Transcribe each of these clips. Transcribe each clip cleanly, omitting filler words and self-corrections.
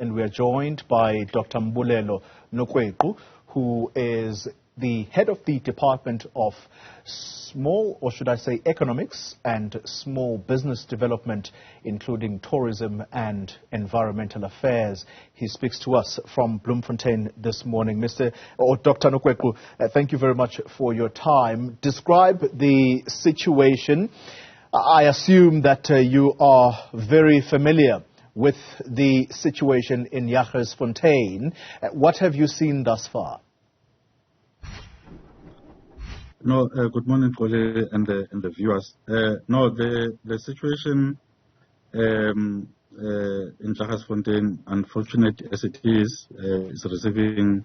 and we are joined by Dr. Mbulelo Nokwequ, who is the head of the Department of Small, or should I say, Economics and Small Business Development, including Tourism and Environmental Affairs. He speaks to us from Bloemfontein this morning. Dr. Nokwequ, thank you very much for your time. Describe the situation. I assume that you are very familiar with the situation in Jagersfontein. What have you seen thus far? No, good morning, Kole, and the viewers. No, the situation in Jagersfontein, unfortunate as it is receiving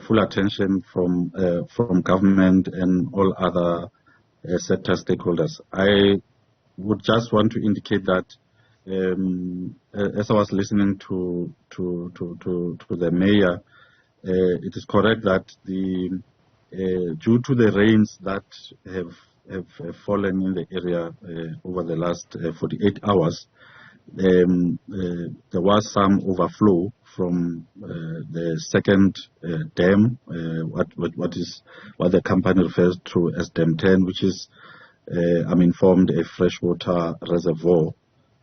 full attention from government and all other sector stakeholders. I would just want to indicate that as I was listening to the mayor, it is correct that due to the rains that have fallen in the area over the last 48 hours, there was some overflow from the second dam, what the company refers to as Dam 10, which is, I'm informed, a freshwater reservoir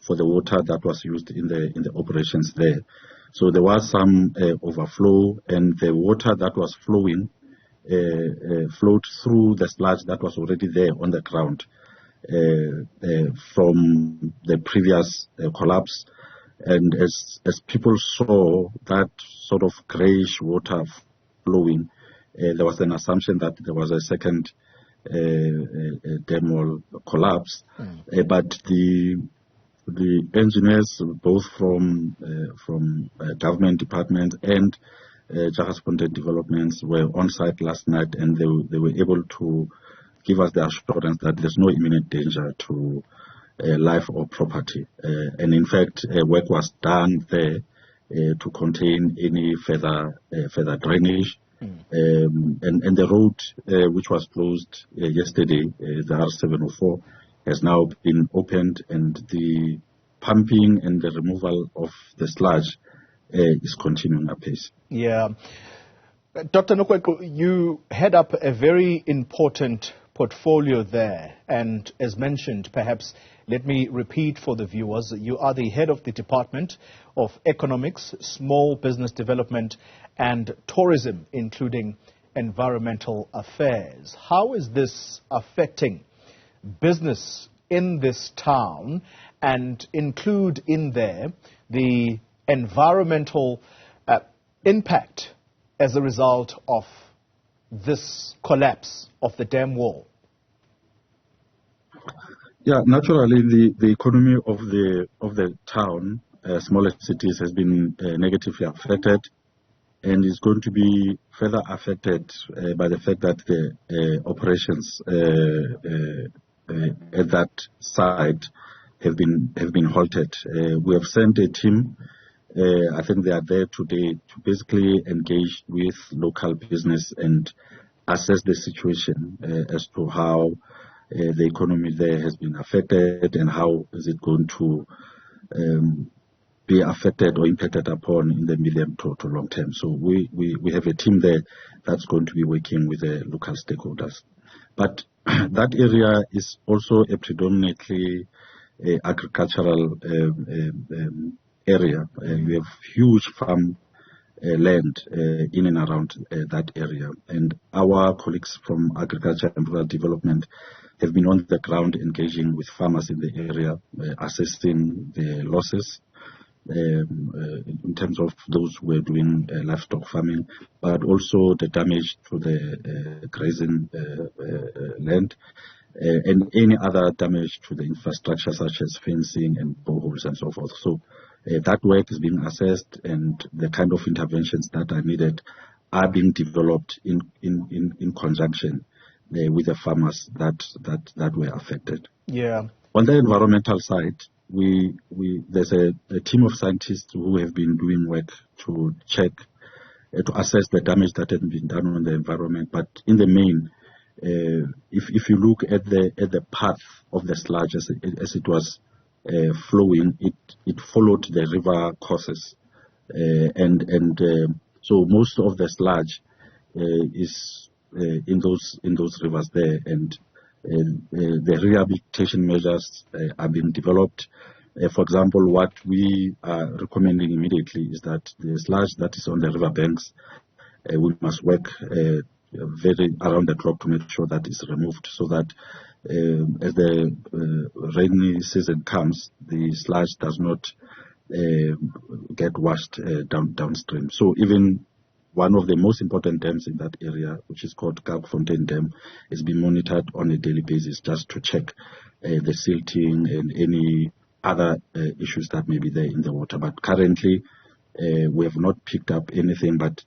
for the water that was used in the operations there. So there was some overflow, and the water that was flowing flowed through the sludge that was already there on the ground from the previous collapse. And as people saw that sort of greyish water flowing, there was an assumption that there was a second dam wall collapse. But the engineers, both from government departments and Jagersfontein developments, were on site last night, and they were able to give us the assurance that there's no imminent danger to life or property. And in fact, work was done there to contain any further drainage. And the road, which was closed yesterday, the R704, has now been opened, and the pumping and the removal of the sludge is continuing apace. Yeah. Dr. Nokwequ, you head up a very important portfolio there, and as mentioned, perhaps let me repeat for the viewers, you are the head of the Department of Economics, Small Business Development and Tourism, including Environmental Affairs. How is this affecting business in this town, and include in there the environmental impact as a result of this collapse of the dam wall? Yeah, naturally, the economy of the town, smaller cities, has been negatively affected, and is going to be further affected by the fact that the operations at that site have been halted. We have sent a team. I think they are there today to basically engage with local business and assess the situation as to how the economy there has been affected and how is it going to be affected or impacted upon in the medium to long term. So we have a team there that's going to be working with the local stakeholders. But that area is also a predominantly agricultural area. We have huge farm land in and around that area, and our colleagues from agriculture and rural development have been on the ground engaging with farmers in the area, assessing the losses in terms of those who are doing livestock farming, but also the damage to the grazing land, and any other damage to the infrastructure such as fencing and boreholes and so forth. So that work is being assessed, and the kind of interventions that are needed are being developed in conjunction with the farmers that were affected. Yeah. On the environmental side, there's a team of scientists who have been doing work to check, to assess the damage that has been done on the environment. But in the main, if you look at the path of the sludge as it was flowing, it followed the river courses So most of the sludge is in those rivers there, and the rehabilitation measures are being developed. For example, what we are recommending immediately is that the sludge that is on the riverbanks, we must work very around the clock to make sure that it's removed, so that as the rainy season comes, the sludge does not get washed downstream. So even one of the most important dams in that area, which is called Jagersfontein Dam, is being monitored on a daily basis just to check the silting and any other issues that may be there in the water. But currently, we have not picked up anything, but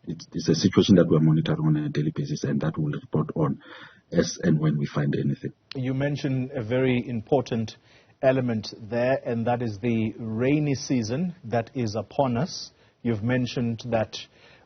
it's a situation that we're monitoring on a daily basis, and that we'll report on as and when we find anything. You mentioned a very important element there, and that is the rainy season that is upon us. You've mentioned that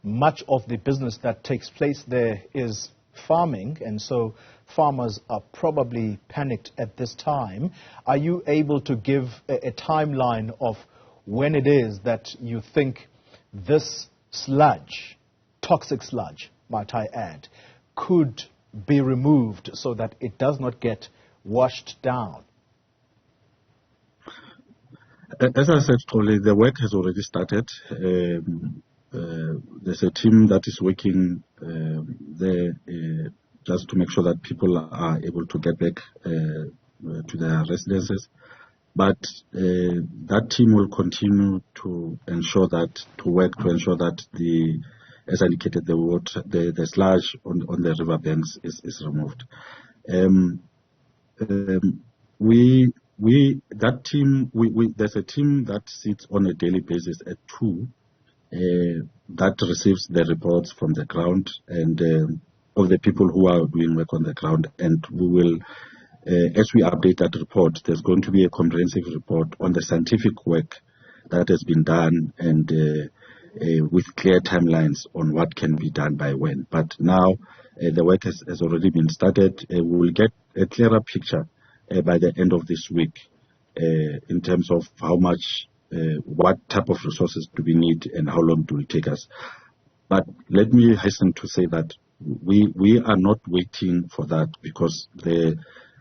much of the business that takes place there is farming, and so farmers are probably panicked at this time. Are you able to give a timeline of when it is that you think this sludge, toxic sludge, might I add, could be removed so that it does not get washed down? As I said, Tole, the work has already started. There's a team that is working there just to make sure that people are able to get back to their residences. But that team will continue to ensure that, as indicated, the sludge on the riverbanks is removed. There's a team that sits on a daily basis at 2 that receives the reports from the ground and of the people who are doing work on the ground, and we will, as we update that report, there's going to be a comprehensive report on the scientific work that has been done and with clear timelines on what can be done by when. But now the work has already been started. We will get a clearer picture by the end of this week in terms of how much, what type of resources do we need and how long do it take us. But let me hasten to say that we are not waiting for that, because the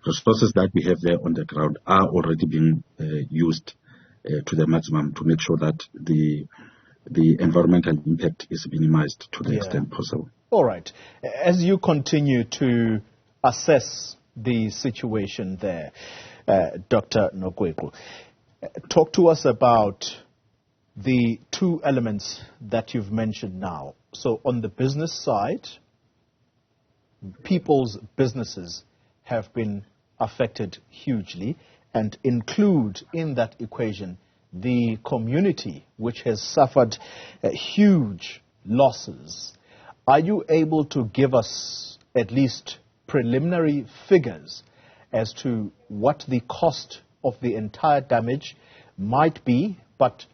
resources that we have there on the ground are already being used to the maximum to make sure that the environmental impact is minimized to the extent possible. All right. As you continue to assess the situation there, Dr. Nokwequ, talk to us about the two elements that you've mentioned now. So on the business side, people's businesses have been affected hugely, and include in that equation the community, which has suffered huge losses. Are you able to give us at least preliminary figures as to what the cost of the entire damage might be? But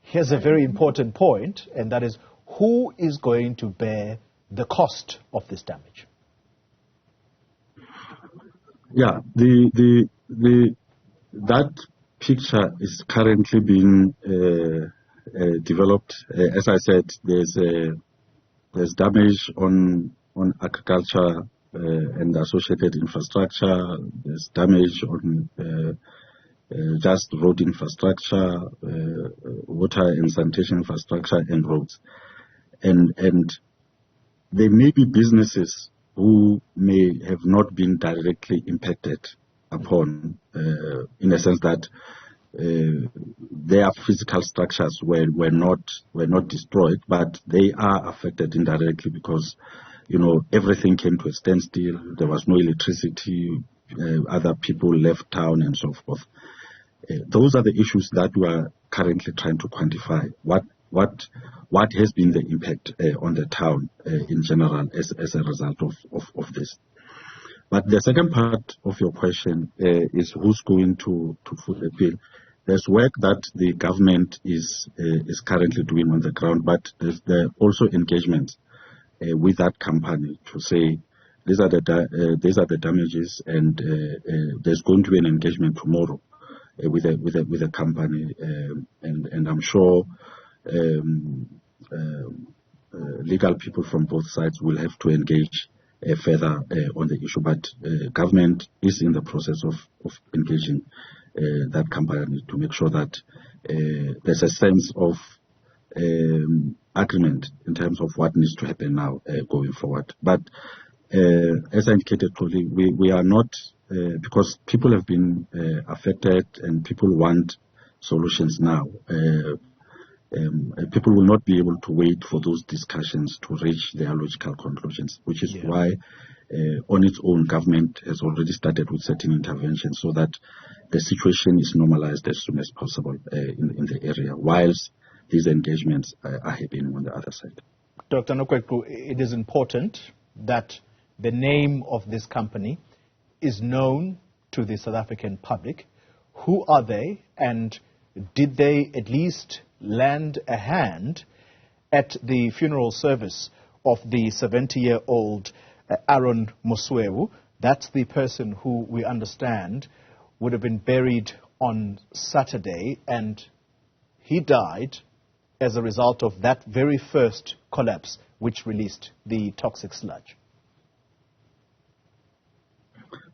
here's a very important point, and that is, who is going to bear the cost of this damage? Yeah, that picture is currently being developed. As I said, there's damage on agriculture and associated infrastructure. There's damage on just road infrastructure, water and sanitation infrastructure, and roads. And there may be businesses who may have not been directly impacted upon, in a sense that their physical structures were not destroyed, but they are affected indirectly because, everything came to a standstill. There was no electricity. Other people left town and so forth. Those are the issues that we are currently trying to quantify. What has been the impact on the town in general as a result of this? But the second part of your question is who's going to foot the bill. There's work that the government is currently doing on the ground, but there's also engagement with that company to say these are the damages, and there's going to be an engagement tomorrow with a company, and I'm sure legal people from both sides will have to engage further on the issue. But government is in the process of engaging that company to make sure that there's a sense of agreement in terms of what needs to happen now going forward. But as I indicated, we are not, because people have been affected and people want solutions now. People will not be able to wait for those discussions to reach their logical conclusions, which is why on its own government has already started with certain interventions so that the situation is normalized as soon as possible in the area, whilst these engagements are happening on the other side. Dr. Nokwequ, it is important that the name of this company is known to the South African public. Who are they, and did they at least lend a hand at the funeral service of the 70-year-old Aaron Moswewu? That's the person who we understand would have been buried on Saturday, and he died as a result of that very first collapse which released the toxic sludge.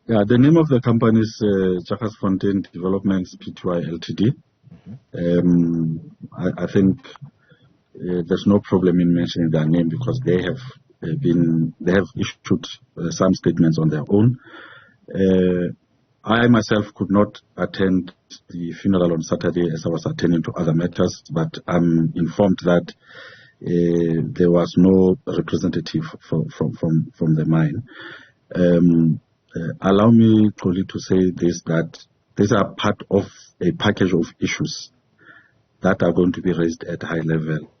Yeah, the name of the company is Jagersfontein Developments Pty Ltd. I think there's no problem in mentioning their name because they have issued some statements on their own. I myself could not attend the funeral on Saturday as I was attending to other matters, but I'm informed that there was no representative from the mine. Allow me truly to say this, that these are part of a package of issues that are going to be raised at high level,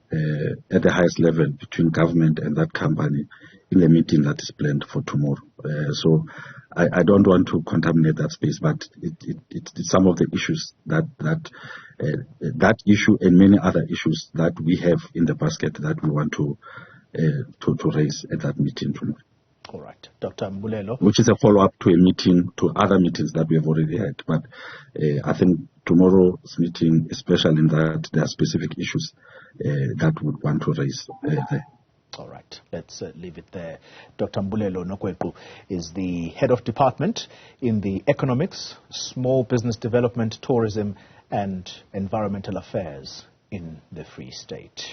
at the highest level between government and that company in the meeting that is planned for tomorrow. So I don't want to contaminate that space, but it's some of the issues that issue and many other issues that we have in the basket that we want to raise at that meeting tomorrow. All right, Dr. Mbulelo. Which is a follow-up to a meeting, to other meetings that we have already had. But I think tomorrow's meeting, especially in that there are specific issues that we want to raise there. All right, let's leave it there. Dr. Mbulelo Nokwequ is the head of department in the Economics, Small Business Development, Tourism and Environmental Affairs in the Free State.